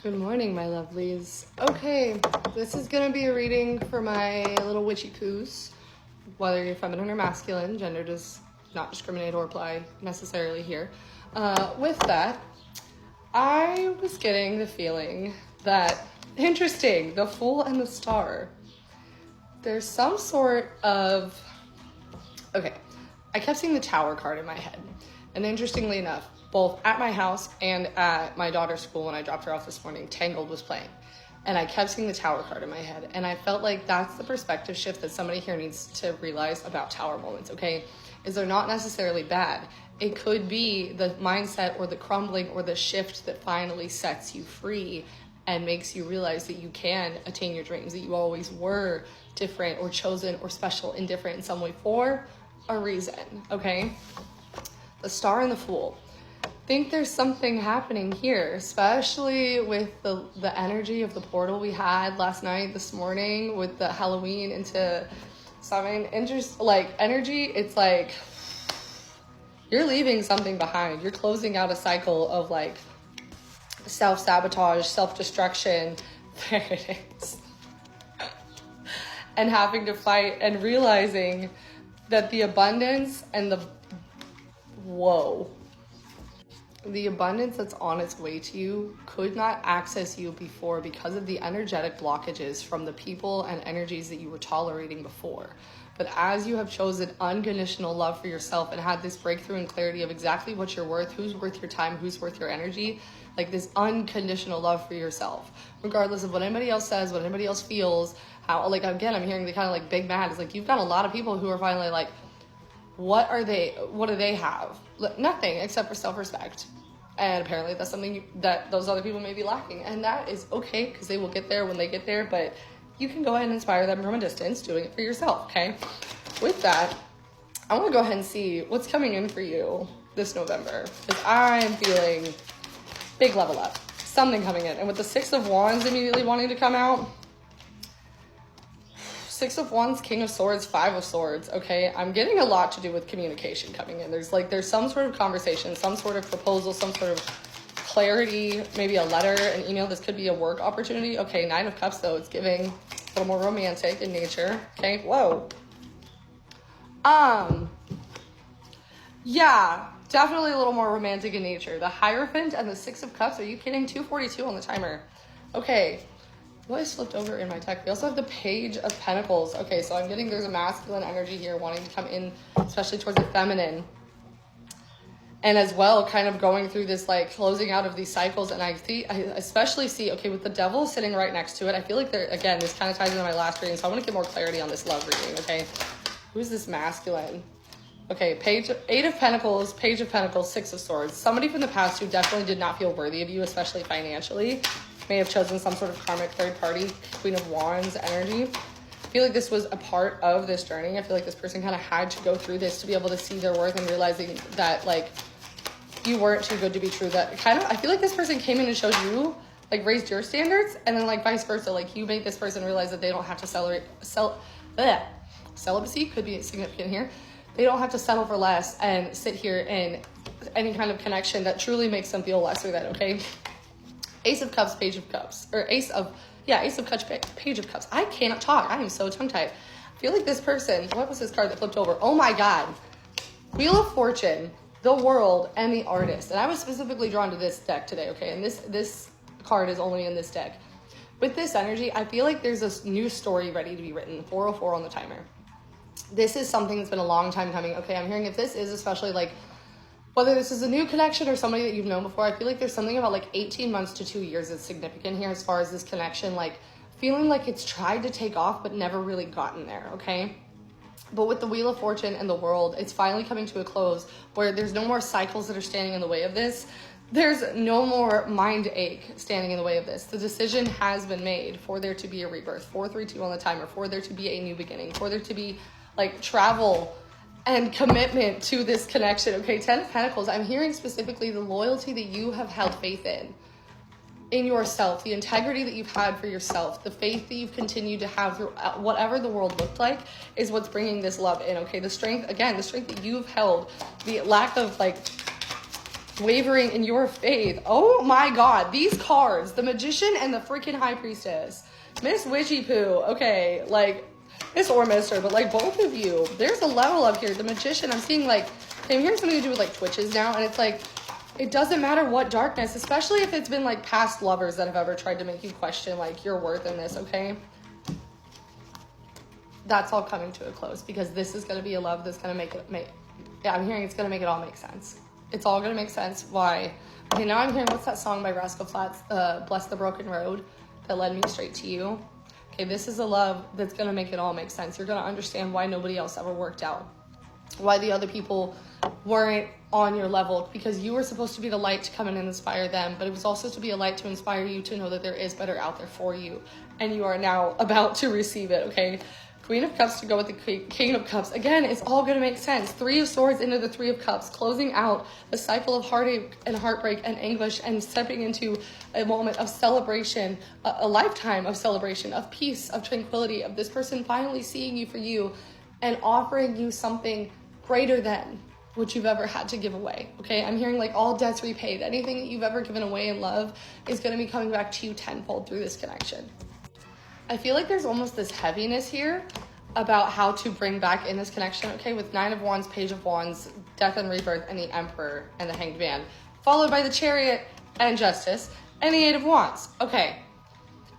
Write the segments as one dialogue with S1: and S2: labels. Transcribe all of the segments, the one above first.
S1: Good morning, my lovelies. Okay, this is going to be a reading for my little witchy poos. Whether you're feminine or masculine, gender does not discriminate or apply necessarily here. With that, I was getting the feeling that, interesting, the Fool and the Star. There's some sort of... Okay, I kept seeing the Tower card in my head. And interestingly enough, both at my house and at my daughter's school when I dropped her off this morning, Tangled was playing. And I kept seeing the Tower card in my head. And I felt like that's the perspective shift that somebody here needs to realize about Tower moments, okay? Is they're not necessarily bad. It could be the mindset or the crumbling or the shift that finally sets you free and makes you realize that you can attain your dreams, that you always were different or chosen or special and different in some way for a reason, okay? The Star and the Fool. I think there's something happening here, especially with the energy of the portal we had last night, this morning, with the Halloween into something. Energy, it's like you're leaving something behind. You're closing out a cycle of like self-sabotage, self-destruction. There it is. And having to fight and realizing that the abundance and the abundance that's on its way to you could not access you before because of the energetic blockages from the people and energies that you were tolerating before. But as you have chosen unconditional love for yourself and had this breakthrough and clarity of exactly what you're worth, who's worth your time, who's worth your energy, like this unconditional love for yourself, regardless of what anybody else says, what anybody else feels, how, like, again, I'm hearing the kind of like big mad. It's like, you've got a lot of people who are finally like, what do they have? Nothing except for self-respect. And apparently that's something that those other people may be lacking. And that is okay, because they will get there when they get there, but you can go ahead and inspire them from a distance, doing it for yourself, okay? With that, I want to go ahead and see what's coming in for you this November, because I am feeling big level up, something coming in. And with the Six of Wands immediately wanting to come out, Six of Wands, King of Swords, Five of Swords, okay? I'm getting a lot to do with communication coming in. There's some sort of conversation, some sort of proposal, some sort of clarity, maybe a letter, an email. This could be a work opportunity. Okay, Nine of Cups, though. It's giving a little more romantic in nature, okay? Whoa. Yeah, definitely a little more romantic in nature. The Hierophant and the Six of Cups. Are you kidding? 242 on the timer. Okay. What is flipped over in my deck? We also have the Page of Pentacles. Okay, so I'm getting there's a masculine energy here wanting to come in, especially towards the feminine. And as well, kind of going through this like closing out of these cycles. And I especially see, okay, with the Devil sitting right next to it, I feel like again, this kind of ties into my last reading. So I want to get more clarity on this love reading, okay? Who's this masculine? Okay, Eight of Pentacles, Page of Pentacles, Six of Swords. Somebody from the past who definitely did not feel worthy of you, especially financially. May have chosen some sort of karmic third party, Queen of Wands energy. I feel like this was a part of this journey. I feel like this person kind of had to go through this to be able to see their worth and realizing that like you weren't too good to be true. That kind of, I feel like this person came in and showed you, like raised your standards, and then like vice versa. Like you made this person realize that they don't have to celibacy could be significant here. They don't have to settle for less and sit here in any kind of connection that truly makes them feel lesser than, okay? Ace of Cups, Page of Cups, or Ace of Cups, Page of Cups. I cannot talk. I am so tongue-tied. I feel like this person, what was this card that flipped over? Oh my God. Wheel of Fortune, the World, and the Artist. And I was specifically drawn to this deck today, okay? And this card is only in this deck. With this energy, I feel like there's this new story ready to be written. 404 on the timer. This is something that's been a long time coming. Okay, I'm hearing if this is especially like, whether this is a new connection or somebody that you've known before, I feel like there's something about like 18 months to 2 years that's significant here as far as this connection, like feeling like it's tried to take off but never really gotten there, okay? But with the Wheel of Fortune and the World, it's finally coming to a close where there's no more cycles that are standing in the way of this. There's no more mind ache standing in the way of this. The decision has been made for there to be a rebirth, 432 on the timer, for there to be a new beginning, for there to be like travel and commitment to this connection. Okay, 10 of Pentacles, I'm hearing specifically the loyalty that you have held faith in yourself, the integrity that you've had for yourself, the faith that you've continued to have through whatever the world looked like is what's bringing this love in, okay? The strength, again, the strength that you've held, the lack of like wavering in your faith. Oh my God, these cards, the Magician and the freaking High Priestess. Miss Witchy Poo, okay, like, Miss or Mister, but like both of you, there's a level up here. The Magician, I'm seeing like, okay, I'm hearing something to do with like Twitches now, and it's like, it doesn't matter what darkness, especially if it's been like past lovers that have ever tried to make you question like your worth in this, okay? That's all coming to a close, because this is going to be a love that's going to yeah, I'm hearing it's going to make it all make sense. It's all going to make sense. Why? Okay, now I'm hearing, what's that song by Rascal Flatts, Bless the Broken Road, that led me straight to you. Okay, this is a love that's going to make it all make sense. You're going to understand why nobody else ever worked out. Why the other people weren't on your level, because you were supposed to be the light to come in and inspire them, but it was also to be a light to inspire you to know that there is better out there for you, and you are now about to receive it, okay? Queen of Cups to go with the King of Cups. Again, it's all going to make sense. Three of Swords into the Three of Cups, closing out the cycle of heartache and heartbreak and anguish, and stepping into a moment of celebration, a lifetime of celebration, of peace, of tranquility, of this person finally seeing you for you and offering you something greater than what you've ever had to give away, okay? I'm hearing like all debts repaid. Anything that you've ever given away in love is going to be coming back to you tenfold through this connection. I feel like there's almost this heaviness here about how to bring back in this connection, okay, with Nine of Wands, Page of Wands, Death and Rebirth, and the Emperor and the Hanged Man, followed by the Chariot and Justice, and the Eight of Wands. Okay,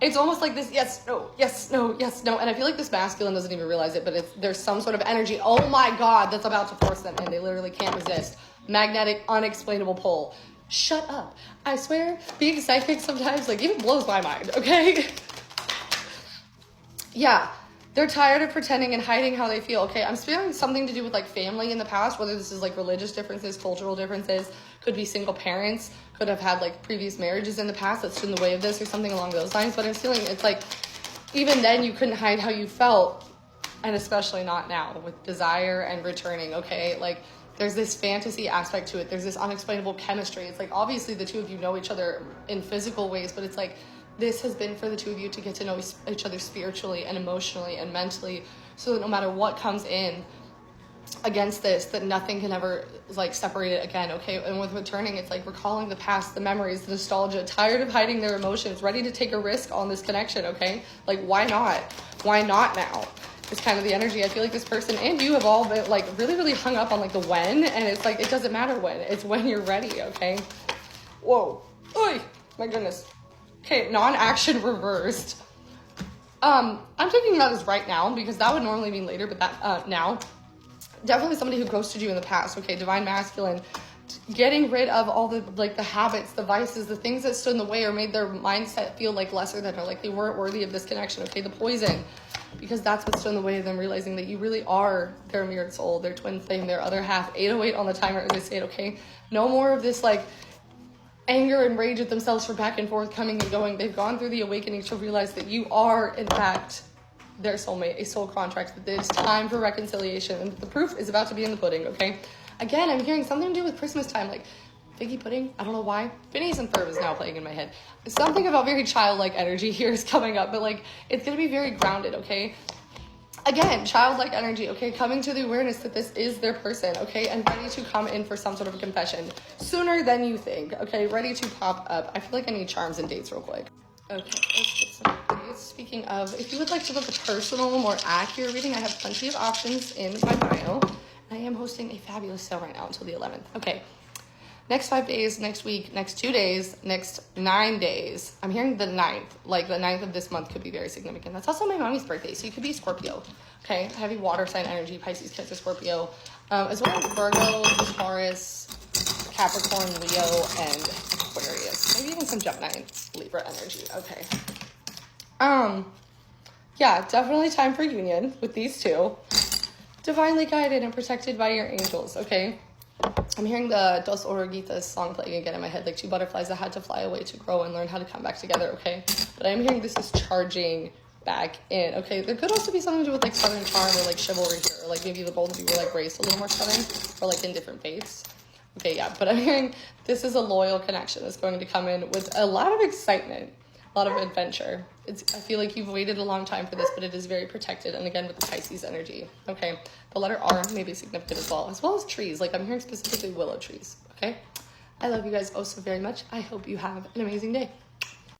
S1: it's almost like this yes, no, yes, no, yes, no, and I feel like this masculine doesn't even realize it, but there's some sort of energy, oh my God, that's about to force them in. They literally can't resist. Magnetic, unexplainable pull. Shut up. I swear, being psychic sometimes, like, even blows my mind, okay? Yeah, they're tired of pretending and hiding how they feel, okay? I'm feeling something to do with, like, family in the past, whether this is, like, religious differences, cultural differences, could be single parents, could have had, like, previous marriages in the past that stood in the way of this or something along those lines, but I'm feeling it's like, even then you couldn't hide how you felt, and especially not now, with desire and returning, okay? Like, there's this fantasy aspect to it. There's this unexplainable chemistry. It's like, obviously the two of you know each other in physical ways, but it's like, this has been for the two of you to get to know each other spiritually and emotionally and mentally, so that no matter what comes in against this, that nothing can ever like separate it again, okay? And with returning, it's like recalling the past, the memories, the nostalgia, tired of hiding their emotions, ready to take a risk on this connection, okay? Like, why not? Why not now? It's kind of the energy. I feel like this person and you have all been like really, really hung up on like the when, and it's like, it doesn't matter when, it's when you're ready, okay? Whoa. Oy, my goodness. Okay, non-action reversed. I'm thinking about this right now, because that would normally mean later, but that, now. Definitely somebody who ghosted you in the past, okay? Divine Masculine. Getting rid of all the, like, the habits, the vices, the things that stood in the way or made their mindset feel like lesser than, or like they weren't worthy of this connection, okay? The poison. Because that's what stood in the way of them realizing that you really are their mirrored soul, their twin flame, their other half. 808 on the timer as I say it, okay? No more of this, like, anger and rage at themselves for back and forth coming and going. They've gone through the awakening to realize that you are, in fact, their soulmate, a soul contract, that it's time for reconciliation, and the proof is about to be in the pudding, okay? Again, I'm hearing something to do with Christmas time, like figgy pudding. I don't know why. Phineas and Ferb is now playing in my head. Something about very childlike energy here is coming up, but like, it's gonna be very grounded, okay? Again, childlike energy, okay? Coming to the awareness that this is their person, okay? And ready to come in for some sort of a confession sooner than you think, okay? Ready to pop up. I feel like I need charms and dates real quick. Okay, let's get some dates. Speaking of, if you would like to book a personal, more accurate reading, I have plenty of options in my bio. I am hosting a fabulous sale right now until the 11th. Okay, next 5 days, next week, next 2 days, next 9 days. I'm hearing the 9th, like the 9th of this month could be very significant. That's also my mommy's birthday, so you could be Scorpio. Okay, heavy water sign energy, Pisces, Cancer, Scorpio, as well as Virgo, Taurus, Capricorn, Leo, and Aquarius. Maybe even some Gemini, Libra energy. Okay. Yeah, definitely time for union with these two. Divinely guided and protected by your angels, okay? I'm hearing the Dos Oruguitas song playing again in my head, like two butterflies that had to fly away to grow and learn how to come back together, okay? But I'm hearing this is charging back in, okay? There could also be something to do with like Southern Charm or like chivalry here, or like maybe the both of you were like raised a little more Southern, or like in different faiths. Okay, yeah, but I'm hearing this is a loyal connection that's going to come in with a lot of excitement, a lot of adventure. I feel like you've waited a long time for this, but it is very protected. And again, with the Pisces energy, okay? The letter R may be significant as well as trees. Like I'm hearing specifically willow trees, okay? I love you guys oh so very much. I hope you have an amazing day.